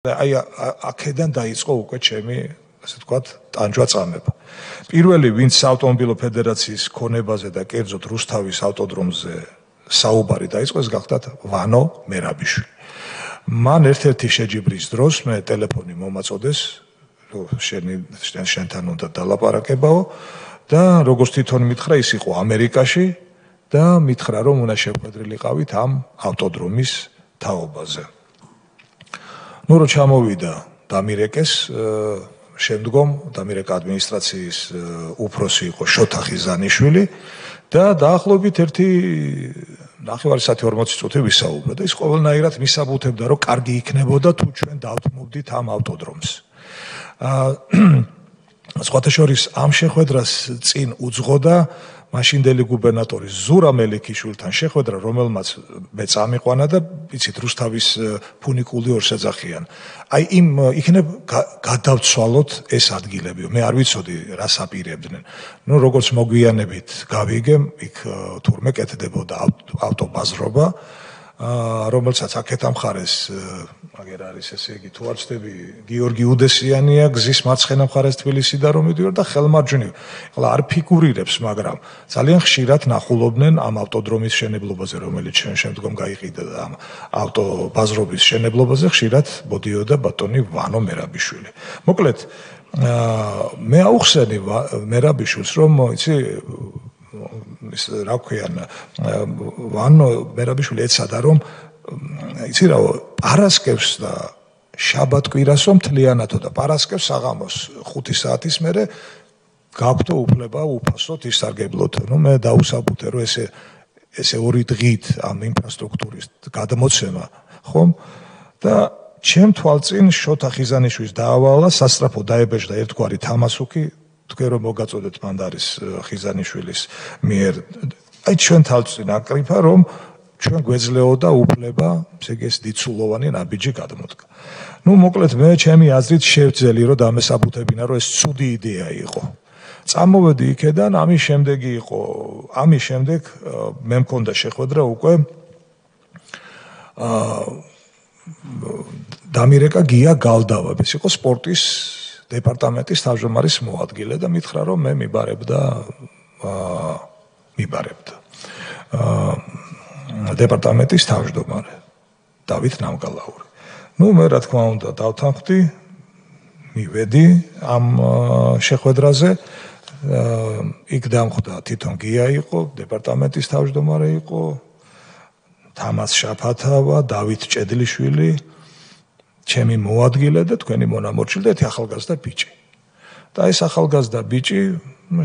აი აქედან დაიწყო უკვე ჩემი, ასე ვთქვათ, ტანჯვა წამება. პირველი, ვინც ავტომობილო ფედერაციის ქონებაზე და კერძოდ რუსთავის ავტოდრომზე საუბარი დაიწყო, ეს გახდათ ვანო მერაბიშვილი. მან ერთ-ერთი შეჯიბრის დროს მე ტელეფონი მომაწოდეს, შენთან უნდა დალაპარაკებაო და როგორც თვითონ მითხრა, ის იყო ამერიკაში და მითხრა, რომ უნდა შეხვედრილიყავით ამ ავტოდრომის თაობაზე. ნუ რო ჩამოვიდა დამირეკეს, შემდგომ დამირეკა ადმინისტრაციის უფროსი იყო შოთა ხიზანიშვილი და დაახლოებით 1.5 საათი 40 წუთი ვისაუბრა და ის ყოველნაირად მისაბუთებდა, რომ კარგი იქნებოდა თუ ჩვენ დავთმობდით ამ ავტოდრომს. სხვათა შორის ამ შეხვედრას წინ უძღოდა მაშინდელი გუბერნატორის ზურა მელიქიშვილთან შეხვედრა, რომელმაც მე წამიყვანა და იცით რუსთავის ფუნიკული ორსაძახიან. აი იმ იქნებ გადავცვალოთ ეს ადგილები. მე არ ვიცოდი რას აპირებდნენ. ნუ როგორც მოგვიანებით გავიგე, იქ თურმე კეთდებოდა ავტობაზრობა, რომელსაც აქეთ ამხარეს აგერ არის ესე იგი თუ არ ვცდები გიორგი უდესიანია გზის მარცხენა მხარეს თბილისიდან რომ მიდიოდა და ხელმარჯვნივ. ახლა არ ფიგურირებს, მაგრამ ძალიან ხშირად ნახულობდნენ ამ ავტოდრომის შენებლობაზე, რომელიც შემდგომ გაიყიდა და ამ ავტობაზრობის შენებლობაზე ხშირად მოდიოდა ბატონი ვანო მერაბიშვილი. მოკლედ მე აუხსენი მერაბიშვილს, რომ იცი ის რა ქვიან ვანო მერაბიშვილი ეცადა რომ იცი რა პარასკევს და შაბათ-კვირასო მთლიანათო და პარასკევს საღამოს 5 საათის მერე გაქვთო უფლება უფასოდ ისარგებლოთ. ნუ მე დაუსაბუთე რომ ესე ორი დღით ამ ინფრასტრუქტურის გადმოცემა ხომ და ჩემ თვალწინ შოთა ხიზანიშვილის დაავალა სასწრაფო დაებეჭდა ერთგვარი თამასუკი თქვენ რომ მოგაწოდეთ მანდ არის ხიზანიშვილის მიერ აი ჩვენ თვალწინ აკრიფა რომ ჩვენ გვეძლეოდა უფლება ეს დიცულოვანი ნაბიჯი გადმოდგა. ნუ მოკლედ მე ჩემი აზრით შევძელი რომ დამესაბუთებინა რომ ეს ცუდი იდეა იყო. წამოვედი იქედან, ამის შემდეგ მე მქონდა შეხვედრა უკვე დამირეკა გია გალდავა, ეს იყო სპორტის დეპარტამენტის თავმჯდომარის მოადგილე და მითხრა რომ მე მიბარებდა დეპარტამენტის თავმჯდომარე დავით ნამგალაური. ნუ მე რა თქმა უნდა დავთანხმდი, მივედი ამ შეხვედრაზე. იქ დამხვდა თვითონ გია იყო, დეპარტამენტის თავმჯდომარე იყო, თამას შაფათავა, დავით ჭედლიშვილი, ჩემი მოადგილე და თქვენი მონამორჩილი და ერთი ახალგაზრდა ბიჭი. და ეს ახალგაზრდა ბიჭი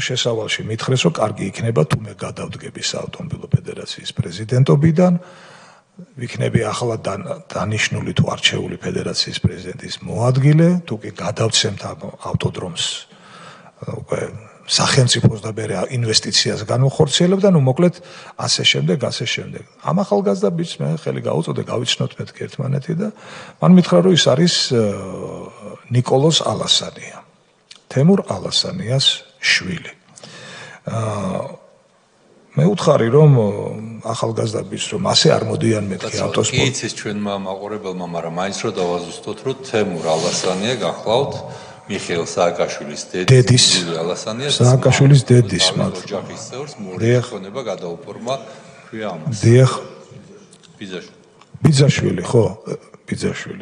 შესავალში მითხრეს, რომ კარგი იქნება თუ მე გადავდგები საავტომობილო ფედერაციის პრეზიდენტობიდან, ვიქნები ახლა დანიშნული თუ არჩეული ფედერაციის პრეზიდენტის მოადგილე, თუ კი გადავცემთ ამ ავტოდრომს უკვე სახელმწიფოს და მე ინვესტიციას განვახორციელებ და ნუ მოკლედ ასე შემდეგ. ამ ახალგაზრდა ბიჭს მე ხელი გაუწოდე, გავიცნოთ მეთქი ერთმანეთი და მან მითხრა, რომ ის არის ნიკოლოზ ალასანია, თემურ ალასანიას შვილი. მე უთხარი რომ ახალგაზრდა ბიჭს რომ ასე არ მოდიან მეთქი ავტოსპორტ. კი იცის ჩვენმა მაყურებელმა, მაგრამ მაინც რომ დავაზუსტოთ, რომ თემურ ალასანია გახლავთ მიხეილ სააკაშვილის დედის ალასანიას სააკაშვილის დედის ოჯახის წევრს მოხდება გადაუფორმა ქვია ამას. დიახ. ბიძაშვილი. ბიძაშვილი ხო? ბიძაშვილი.